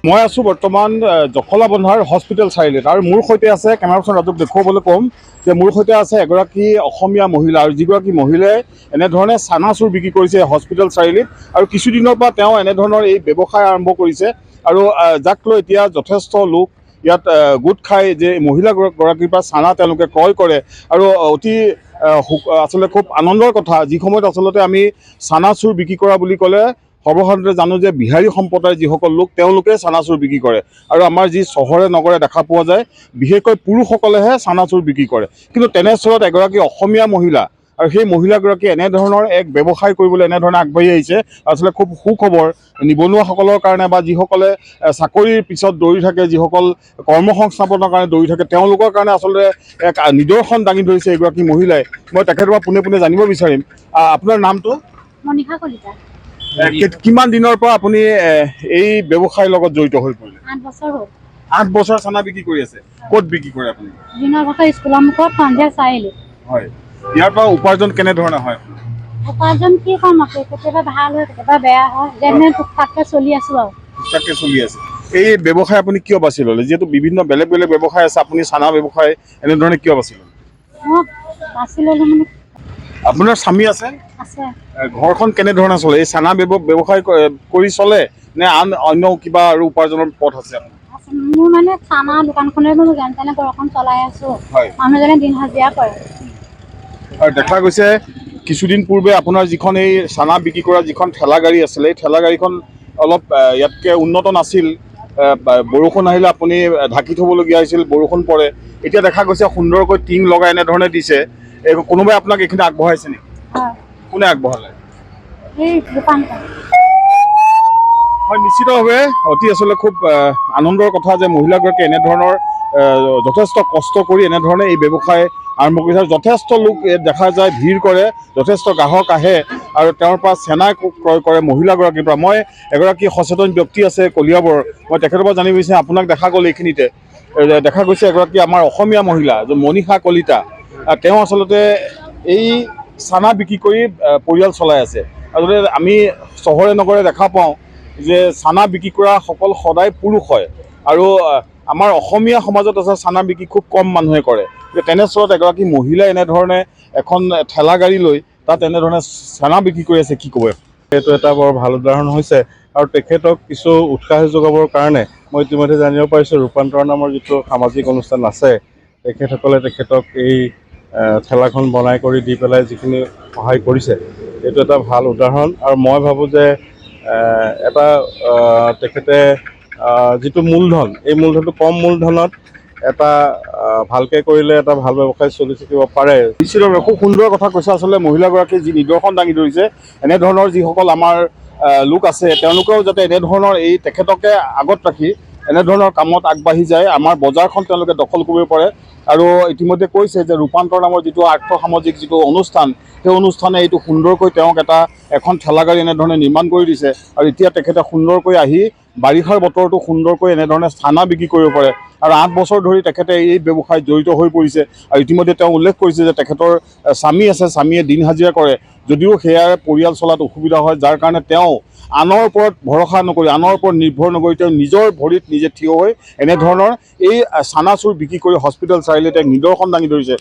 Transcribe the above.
মই আছোঁ বৰ্তমান জখলাবন্ধাৰ হস্পিটেল চাৰিআলিত আৰু মোৰ সৈতে আছে কেমেৰা পাৰ্চন ৰাজুক দেখুৱাবলৈ ক'ম যে মোৰ সৈতে আছে এগৰাকী অসমীয়া মহিলা আৰু যিগৰাকী মহিলাই এনেধৰণে চানাচুৰ বিক্ৰী কৰিছে হস্পিটেল চাৰিআলিত আৰু কিছুদিনৰ পৰা তেওঁ এনেধৰণৰ এই ব্যৱসায় আৰম্ভ কৰিছে আৰু যাক লৈ এতিয়া যথেষ্ট লোক ইয়াত গোট খাই যে মহিলাগৰাকীৰ পৰা চানা তেওঁলোকে ক্ৰয় কৰে আৰু অতি আচলতে খুব আনন্দৰ কথা যি সময়ত আচলতে আমি চানাচুৰ বিক্ৰী কৰা বুলি ক'লে সৰ্বসাধাৰণতে জানো যে বিহাৰী সম্প্ৰদায়ৰ যিসকল লোক তেওঁলোকে চানাচুৰ বিক্ৰী কৰে আৰু আমাৰ যি চহৰে নগৰে দেখা পোৱা যায় বিশেষকৈ পুৰুষসকলেহে চানাচুৰ বিক্ৰী কৰে কিন্তু তেনেস্থলত এগৰাকী অসমীয়া মহিলা আৰু সেই মহিলাগৰাকী এনেধৰণৰ এক ব্যৱসায় কৰিবলৈ এনেধৰণে আগবাঢ়ি আহিছে আচলতে খুব সুখবৰ নিবনুৱাসকলৰ কাৰণে বা যিসকলে চাকৰিৰ পিছত দৌৰি থাকে যিসকল কৰ্মসংস্থাপনৰ কাৰণে দৌৰি থাকে তেওঁলোকৰ কাৰণে আচলতে এক নিদৰ্শন দাঙি ধৰিছে এগৰাকী মহিলাই মই তেখেতৰ পৰা পোনে পোনে জানিব বিচাৰিম আপোনাৰ নামটো মনিষা কলিতা কিমান দিনৰ পৰা আপুনি এই ব্যৱসায়ৰ লগত জড়িত হৈ পৰিলে 8 বছৰ হ'ল 8 বছৰ চানা বিক্ৰী কৰি আছে ক'ত বিক্ৰী কৰে আপুনি দিনৰ ভাগত স্কুলৰ মুখত সন্ধিয়া চাৰিআলি হয় ইয়াৰ পৰা উপাৰ্জন কেনেধৰণে হয় উপাৰ্জন কি কাম আছে কেতিয়াবা ভাল হয় কেতিয়াবা বেয়া হয় যেনে টুকটাককৈ চলি আছোঁ আৰু টুকটাককৈ চলি আছে এই ব্যৱসায় আপুনি কিয় বাছি ল'লে যিহেতু বিভিন্ন বেলেগ বেলেগ ব্যৱসায় আছে আপুনি চানা ব্যৱসায় এনেধৰণে কিয় বাছি ল'লে মই বাছি ল'লোঁ মানে আপোনাৰ স্বামী আছে আছে ঘৰখন কেনেধৰণে চলে এই চানা ব্যৱসায় কৰি চলে নে আন অন্য কিবা আৰু উপাৰ্জনৰ পথ আছে মোৰ মানে চানা দোকানখনে মই যেন তেনে ঘৰখন চলাই আছোঁ মানুহজনে দিন হাজিৰা কৰে আৰু দেখা গৈছে কিছুদিন পূৰ্বে আপোনাৰ যিখন এই চানা বিক্ৰী কৰা যিখন ঠেলা গাড়ী আছিলে এই ঠেলা গাড়ীখন অলপ ইয়াতকৈ উন্নত নাছিল বৰষুণ আহিলে আপুনি ঢাকি থ'বলগীয়া হৈছিল বৰষুণ পৰে এতিয়া দেখা গৈছে সুন্দৰকৈ টিং লগাই এনেধৰণে দিছে কোনোবাই আপোনাক এইখিনি আগবঢ়াইছে নেকি কোনে আগবঢ়ালে এই দোকানখন হয় নিশ্চিতভাৱে অতি আচলতে খুব আনন্দৰ কথা যে মহিলাগৰাকীয়ে এনেধৰণৰ যথেষ্ট কষ্ট কৰি এনেধৰণে এই ব্যৱসায় আৰম্ভ কৰিছে আৰু যথেষ্ট লোক দেখা যায় ভিৰ কৰে যথেষ্ট গ্ৰাহক আহে আৰু তেওঁৰ পৰা চেনা ক্ৰয় কৰে মহিলাগৰাকীৰ পৰা মই এগৰাকী সচেতন ব্যক্তি আছে কলিয়াবৰ মই তেখেতৰ পৰা জানিব বিচাৰিম আপোনাক দেখা গ'ল এইখিনিতে দেখা গৈছে এগৰাকী আমাৰ অসমীয়া মহিলা মনিষা কলিতা তেওঁ আচলতে এই চানা বিক্ৰী কৰি পৰিয়াল চলাই আছে আচলতে আমি চহৰে নগৰে দেখা পাওঁ যে চানা বিক্ৰী কৰা সকল সদায় পুৰুষ হয় আৰু আমাৰ অসমীয়া সমাজত আছে চানা বিক্ৰী খুব কম মানুহে কৰে যে তেনেস্থলত এগৰাকী মহিলাই এনেধৰণে এখন ঠেলা গাড়ী লৈ তাত এনেধৰণে চানা বিক্ৰী কৰি আছে কি ক'ব এইটো এটা বৰ ভাল উদাহৰণ হৈছে আৰু তেখেতক কিছু উৎসাহ যোগাবৰ কাৰণে মই ইতিমধ্যে জানিব পাৰিছোঁ ৰূপান্তৰ নামৰ যিটো সামাজিক অনুষ্ঠান আছে তেখেতসকলে তেখেতক এই ঠেলাখন বনাই কৰি দি পেলাই যিখিনি সহায় কৰিছে এইটো এটা ভাল উদাহৰণ আৰু মই ভাবোঁ যে এটা তেখেতে যিটো মূলধন এই মূলধনটো কম মূলধনত এটা ভালকৈ কৰিলে এটা ভাল ব্যৱসায় চলি থাকিব পাৰে নিশ্চিতভাৱে খুব সুন্দৰ কথা কৈছে আচলতে মহিলাগৰাকীয়ে যি নিদৰ্শন দাঙি ধৰিছে এনেধৰণৰ যিসকল আমাৰ লোক আছে তেওঁলোকেও যাতে এনেধৰণৰ এই তেখেতকে আগত ৰাখি এনেধৰণৰ কামত আগবাঢ়ি যায় আমাৰ বজাৰখন তেওঁলোকে দখল কৰিব পাৰে আৰু ইতিমধ্যে কৈছে যে ৰূপান্তৰ নামৰ যিটো আৰ্থ সামাজিক যিটো অনুষ্ঠান সেই অনুষ্ঠানে এইটো সুন্দৰকৈ তেওঁক এখন ঠেলা গাড়ী এনেধৰণে নিৰ্মাণ কৰি দিছে আৰু এতিয়া তেখেতে সুন্দৰকৈ আহি বাৰিষাৰ বতৰটো সুন্দৰকৈ এনেধৰণে চানা বিক্ৰী কৰিব পাৰে আৰু 8 বছৰ ধৰি তেখেতে এই ব্যৱসায়ত জড়িত হৈ পৰিছে আৰু ইতিমধ্যে তেওঁ উল্লেখ কৰিছে যে তেখেতৰ স্বামী আছে স্বামীয়ে দিন হাজিৰা কৰে যদিও সেয়াৰে পৰিয়াল চলাত অসুবিধা হয় যাৰ কাৰণে তেওঁ আনৰ ওপৰত ভৰসা নকৰি আনৰ ওপৰত নিৰ্ভৰ নকৰি তেওঁ নিজৰ ভৰিত নিজে থিয় হৈ এনেধৰণৰ এই চানাচুৰ বিক্ৰী কৰি হস্পিটেল চাৰিআলিত এক নিদৰ্শন দাঙি ধৰিছে